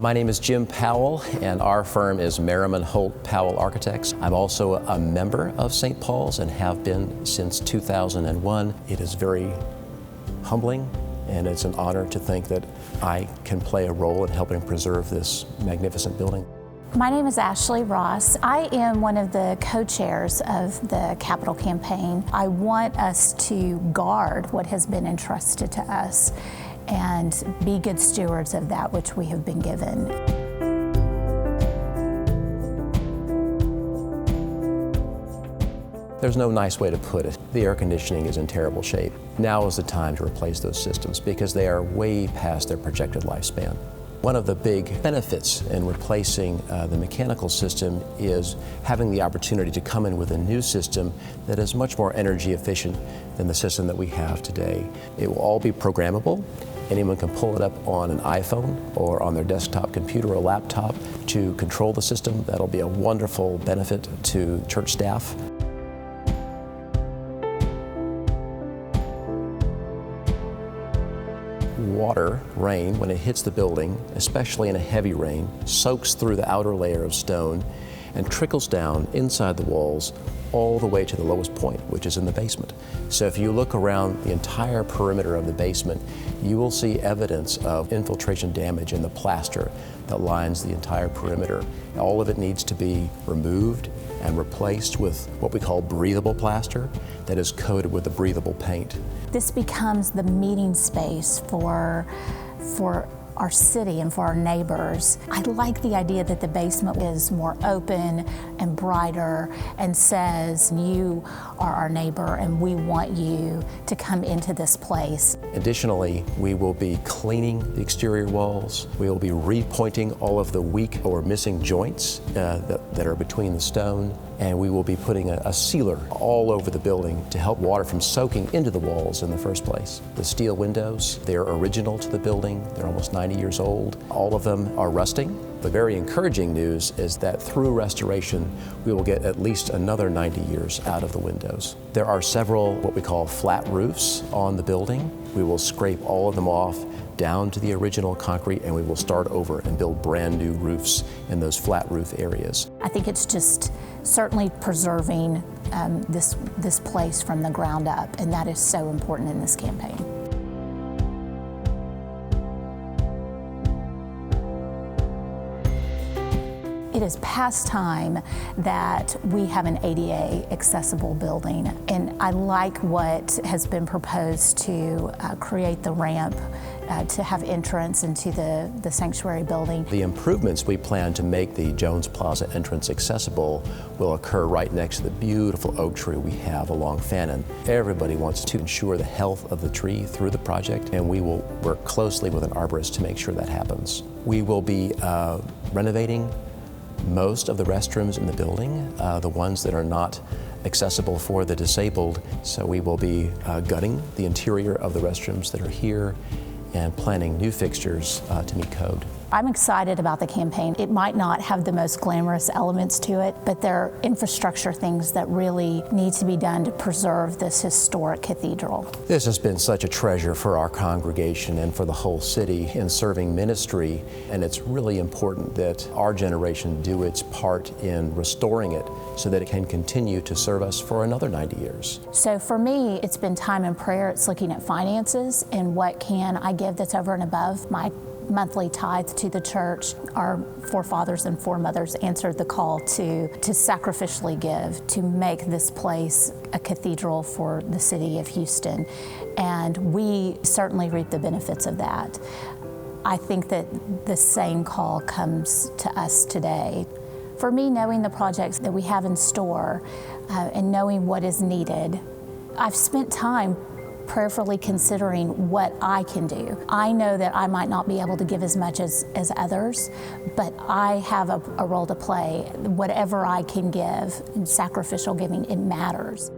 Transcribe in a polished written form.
My name is Jim Powell, and our firm is Merriman Holt Powell Architects. I'm also a member of St. Paul's and have been since 2001. It is very humbling, and it's an honor to think that I can play a role in helping preserve this magnificent building. My name is Ashley Ross. I am one of the co-chairs of the capital campaign. I want us to guard what has been entrusted to us and be good stewards of that which we have been given. There's no nice way to put it. The air conditioning is in terrible shape. Now is the time to replace those systems because they are way past their projected lifespan. One of the big benefits in replacing the mechanical system is having the opportunity to come in with a new system that is much more energy efficient than the system that we have today. It will all be programmable. Anyone can pull it up on an iPhone or on their desktop computer or laptop to control the system. That'll be a wonderful benefit to church staff. Water, rain, when it hits the building, especially in a heavy rain, soaks through the outer layer of stone and trickles down inside the walls all the way to the lowest point, which is in the basement. So if you look around the entire perimeter of the basement, you will see evidence of infiltration damage in the plaster that lines the entire perimeter. All of it needs to be removed and replaced with what we call breathable plaster that is coated with a breathable paint. This becomes the meeting space for our city and for our neighbors. I like the idea that the basement is more open and brighter and says, you are our neighbor and we want you to come into this place. Additionally, we will be cleaning the exterior walls. We will be repointing all of the weak or missing joints that are between the stone. And we will be putting a sealer all over the building to help water from soaking into the walls in the first place. The steel windows, they're original to the building. They're almost 90 years old. All of them are rusting. The very encouraging news is that through restoration, we will get at least another 90 years out of the windows. There are several what we call flat roofs on the building. We will scrape all of them off down to the original concrete, and we will start over and build brand new roofs in those flat roof areas. I think it's just certainly preserving this place from the ground up, and that is so important in this campaign. It is past time that we have an ADA accessible building, and I like what has been proposed to create the ramp to have entrance into the sanctuary building. The improvements we plan to make the Jones Plaza entrance accessible will occur right next to the beautiful oak tree we have along Fannin. Everybody wants to ensure the health of the tree through the project, and we will work closely with an arborist to make sure that happens. We will be renovating most of the restrooms in the building, the ones that are not accessible for the disabled. So we will be gutting the interior of the restrooms that are here and planning new fixtures to meet code. I'm excited about the campaign. It might not have the most glamorous elements to it, but there are infrastructure things that really need to be done to preserve this historic cathedral. This has been such a treasure for our congregation and for the whole city in serving ministry, and it's really important that our generation do its part in restoring it so that it can continue to serve us for another 90 years. So for me, it's been time in prayer. It's looking at finances and what can I give that's over and above my monthly tithe to the church. Our forefathers and foremothers answered the call to sacrificially give, to make this place a cathedral for the city of Houston. And we certainly reap the benefits of that. I think that the same call comes to us today. For me, knowing the projects that we have in store and knowing what is needed, I've spent time prayerfully considering what I can do. I know that I might not be able to give as much as others, but I have a role to play. Whatever I can give, in sacrificial giving, it matters.